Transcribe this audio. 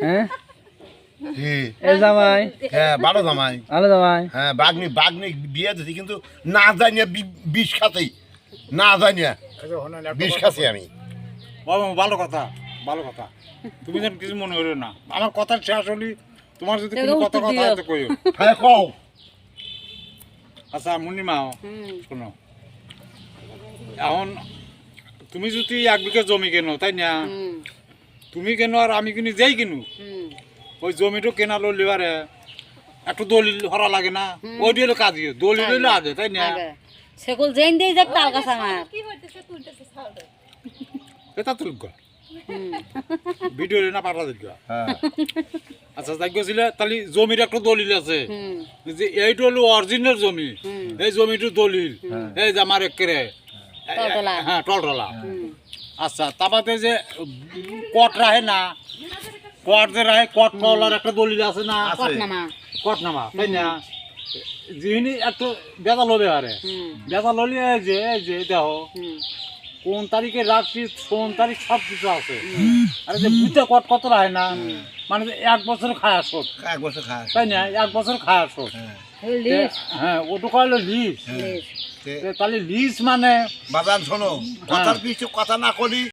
হ্যাঁ কি এ জামাই হ্যাঁ ভালো জামাই ভালো জামাই হ্যাঁ বাগনি বিয়ে দিছি কিন্তু না জানিয়ে বিষ খাতেই না জানিয়ে বিষ খাচ্ছি আমি বাবা ভালো কথা ভালো কথা তুমি যেন কিছু মনে করো না আমার কথা শেষ হলি তোমার যদি কোনো কথা কথা আছে কইও হ্যাঁ কও আচ্ছা মুন্নিমা শোনো এখন তুমি যদি 1 বিঘা জমি কেনো তাই না তুমি কেনো আর আমি কিনি যেই কিনু ওই জমিটা কেনা লইলে পারে একটু দলিল হরা লাগে না ওইটি হলো কাজ দলিল হইলে আগে তাই না সেগুল জেন দিয়ে যাক তাল গাছ আমার এটা তুলব ভিডিও না পাঠা দিল হ্যাঁ আচ্ছা যাই গেছিল তাহলে জমির একটা দলিল আছে যে এইটা হলো অরিজিনাল জমি এই জমিটার দলিল এই যে আমার একেরে টলটলা। হ্যাঁ টলটলা আচ্ছা তারপরে যে কট রাহে না কট যে রাহে কট কলার একটা দলিল আছে না কটনামা কটনামা তাই না যিনি একটু বেতা লবে আরে বেতা ললি এই যে দেখো কোন তারিখে রাখছি কোন তারিখ সব কিছু আছে আরে যে বুঝতে কত রাহে না মানে যে 1 বছর খায় আসত 1 বছর খাস তাই না 1 বছর খায় আসত লিস হ্যাঁ ওটা কইলো লিজ লিস তাহলে লিজ মানে বাজান শোনো কথার পিছু কথা না করি